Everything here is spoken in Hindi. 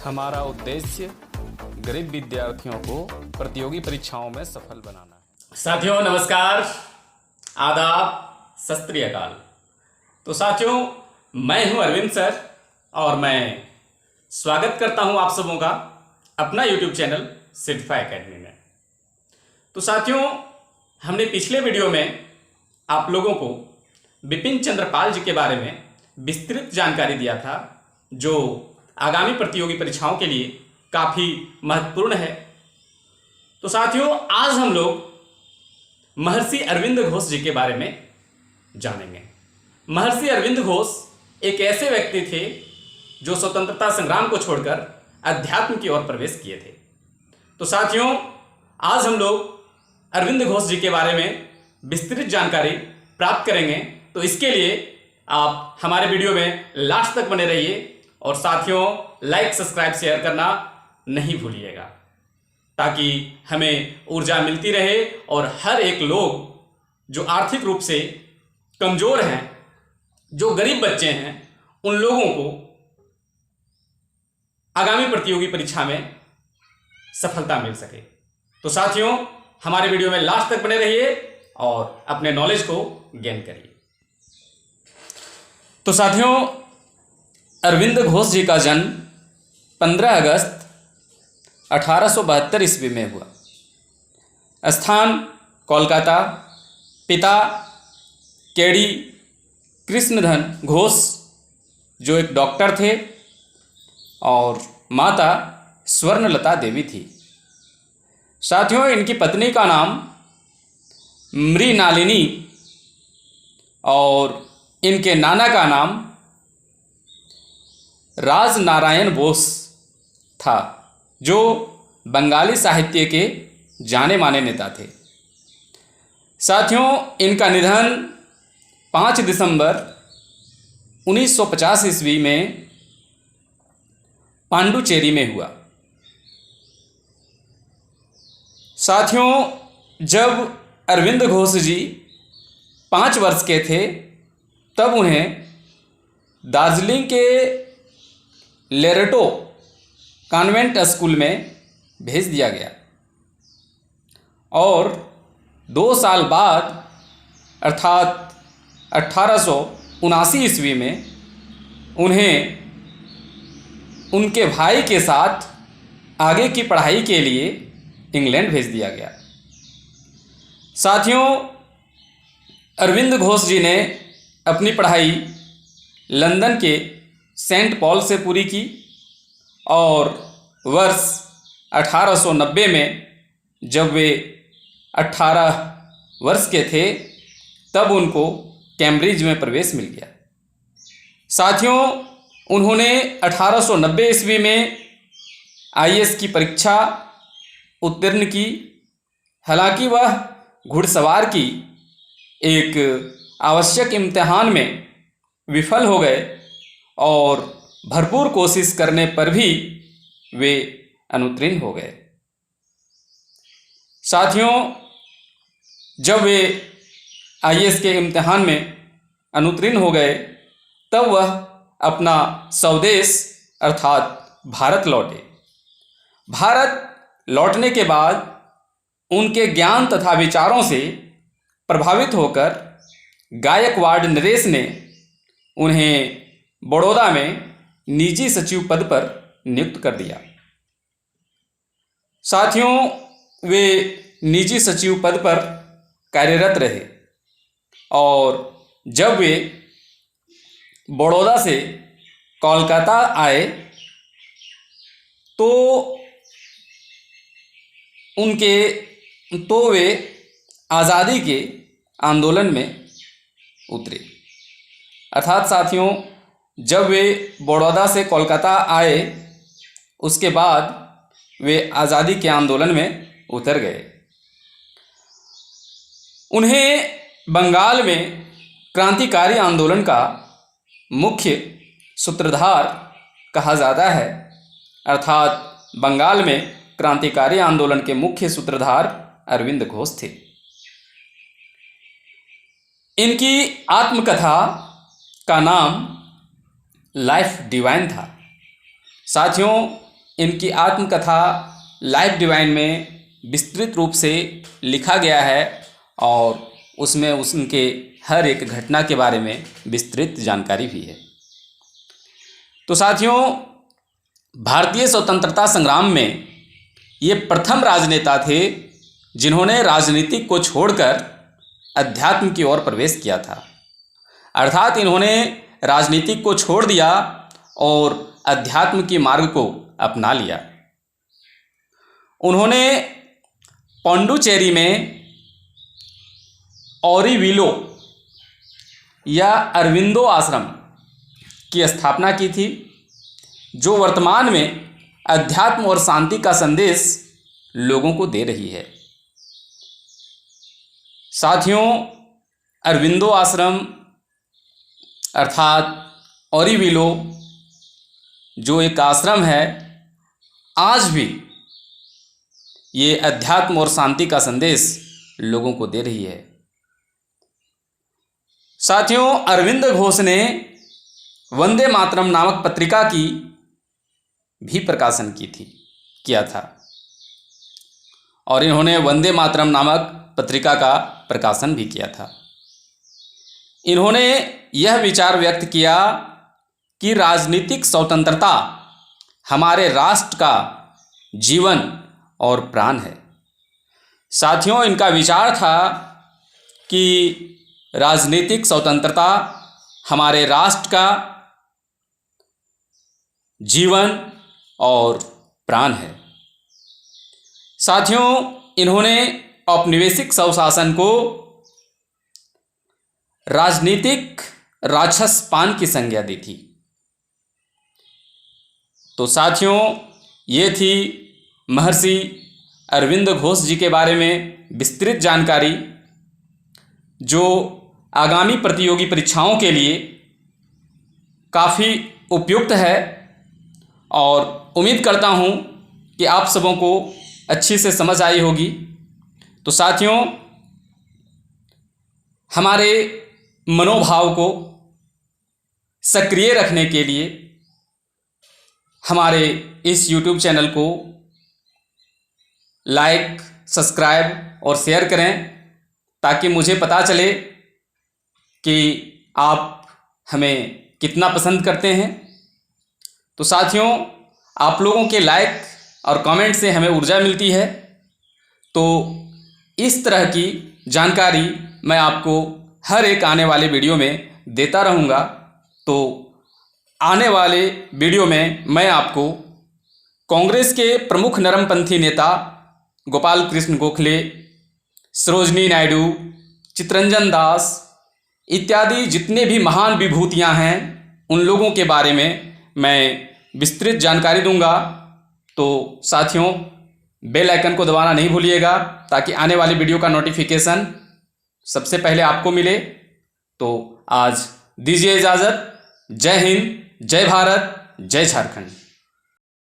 हमारा उद्देश्य गरीब विद्यार्थियों को प्रतियोगी परीक्षाओं में सफल बनाना है। साथियों नमस्कार, आदाब, सत श्री अकाल। तो साथियों, मैं हूं अरविंद सर और मैं स्वागत करता हूं आप सबों का अपना YouTube चैनल सिद्धफा एकेडमी में। तो साथियों, हमने पिछले वीडियो में आप लोगों को बिपिन चंद्र पाल जी के बारे में विस्तृत जानकारी दिया था, जो आगामी प्रतियोगी परीक्षाओं के लिए काफ़ी महत्वपूर्ण है। तो साथियों, आज हम लोग महर्षि अरविंद घोष जी के बारे में जानेंगे। महर्षि अरविंद घोष एक ऐसे व्यक्ति थे जो स्वतंत्रता संग्राम को छोड़कर अध्यात्म की ओर प्रवेश किए थे। तो साथियों, आज हम लोग अरविंद घोष जी के बारे में विस्तृत जानकारी प्राप्त करेंगे। तो इसके लिए आप हमारे वीडियो में लास्ट तक बने रहिए और साथियों, लाइक, सब्सक्राइब, शेयर करना नहीं भूलिएगा, ताकि हमें ऊर्जा मिलती रहे और हर एक लोग जो आर्थिक रूप से कमजोर हैं, जो गरीब बच्चे हैं, उन लोगों को आगामी प्रतियोगी परीक्षा में सफलता मिल सके। तो साथियों, हमारे वीडियो में लास्ट तक बने रहिए और अपने नॉलेज को गेन करिए। तो साथियों, अरविंद घोष जी का जन्म 15 अगस्त 1872 ईस्वी में हुआ। स्थान कोलकाता। पिता केडी कृष्णधन घोष जो एक डॉक्टर थे और माता स्वर्णलता देवी थी। साथियों, इनकी पत्नी का नाम मृणालिनी और इनके नाना का नाम राजनारायण बोस था, जो बंगाली साहित्य के जाने माने नेता थे। साथियों, इनका निधन 5 दिसंबर 1950 ईस्वी में पांडुचेरी में हुआ। साथियों, जब अरविंद घोष जी 5 वर्ष के थे, तब उन्हें दार्जिलिंग के लेरेटो कॉन्वेंट स्कूल में भेज दिया गया और 2 साल बाद अर्थात 1879 ईस्वी में उन्हें उनके भाई के साथ आगे की पढ़ाई के लिए इंग्लैंड भेज दिया गया। साथियों, अरविंद घोष जी ने अपनी पढ़ाई लंदन के सेंट पॉल से पूरी की और वर्ष 1890 में जब वे 18 वर्ष के थे, तब उनको कैम्ब्रिज में प्रवेश मिल गया। साथियों, उन्होंने 1890 ईस्वी में IAS की परीक्षा उत्तीर्ण की। हालांकि वह घुड़सवार की एक आवश्यक इम्तिहान में विफल हो गए और भरपूर कोशिश करने पर भी वे अनुत्तीर्ण हो गए। साथियों, जब वे IAS के इम्तिहान में अनुत्तीर्ण हो गए, तब वह अपना स्वदेश अर्थात भारत लौटे। भारत लौटने के बाद उनके ज्ञान तथा विचारों से प्रभावित होकर गायकवाड़ नरेश ने उन्हें बड़ौदा में निजी सचिव पद पर नियुक्त कर दिया। साथियों, वे निजी सचिव पद पर कार्यरत रहे और जब वे बड़ौदा से कोलकाता आए तो वे आज़ादी के आंदोलन में उतरे। अर्थात साथियों, जब वे बड़ौदा से कोलकाता आए, उसके बाद वे आज़ादी के आंदोलन में उतर गए। उन्हें बंगाल में क्रांतिकारी आंदोलन का मुख्य सूत्रधार कहा जाता है। अर्थात बंगाल में क्रांतिकारी आंदोलन के मुख्य सूत्रधार अरविंद घोष थे। इनकी आत्मकथा का नाम लाइफ डिवाइन था। साथियों, इनकी आत्मकथा लाइफ डिवाइन में विस्तृत रूप से लिखा गया है और उसमें उनके हर एक घटना के बारे में विस्तृत जानकारी भी है। तो साथियों, भारतीय स्वतंत्रता संग्राम में ये प्रथम राजनेता थे जिन्होंने राजनीति को छोड़कर अध्यात्म की ओर प्रवेश किया था। अर्थात इन्होंने राजनीति को छोड़ दिया और अध्यात्म के मार्ग को अपना लिया। उन्होंने पांडुचेरी में ऑरोविले या अरविंदो आश्रम की स्थापना की थी, जो वर्तमान में अध्यात्म और शांति का संदेश लोगों को दे रही है। साथियों, अरविंदो आश्रम अर्थात ऑरोविले जो एक आश्रम है, आज भी ये अध्यात्म और शांति का संदेश लोगों को दे रही है। साथियों, अरविंद घोष ने वंदे मातरम नामक पत्रिका की भी प्रकाशन किया था और इन्होंने वंदे मातरम नामक पत्रिका का प्रकाशन भी किया था। इन्होंने यह विचार व्यक्त किया कि राजनीतिक स्वतंत्रता हमारे राष्ट्र का जीवन और प्राण है। साथियों, इनका विचार था कि राजनीतिक स्वतंत्रता हमारे राष्ट्र का जीवन और प्राण है। साथियों, इन्होंने औपनिवेशिक स्वशासन को राजनीतिक राक्षसपान की संज्ञा दी थी। तो साथियों, ये थी महर्षि अरविंद घोष जी के बारे में विस्तृत जानकारी, जो आगामी प्रतियोगी परीक्षाओं के लिए काफ़ी उपयुक्त है और उम्मीद करता हूँ कि आप सबों को अच्छी से समझ आई होगी। तो साथियों, हमारे मनोभाव को सक्रिय रखने के लिए हमारे इस YouTube चैनल को लाइक, सब्सक्राइब और शेयर करें, ताकि मुझे पता चले कि आप हमें कितना पसंद करते हैं। तो साथियों, आप लोगों के लाइक और कमेंट से हमें ऊर्जा मिलती है। तो इस तरह की जानकारी मैं आपको हर एक आने वाले वीडियो में देता रहूँगा। तो आने वाले वीडियो में मैं आपको कांग्रेस के प्रमुख नरमपंथी नेता गोपाल कृष्ण गोखले, सरोजनी नायडू, चित्तरंजन दास इत्यादि जितने भी महान विभूतियां हैं, उन लोगों के बारे में मैं विस्तृत जानकारी दूंगा। तो साथियों, बेल आइकन को दबाना नहीं भूलिएगा, ताकि आने वाली वीडियो का नोटिफिकेशन सबसे पहले आपको मिले। तो आज दीजिए इजाज़त। जय हिंद, जय भारत, जय झारखंड।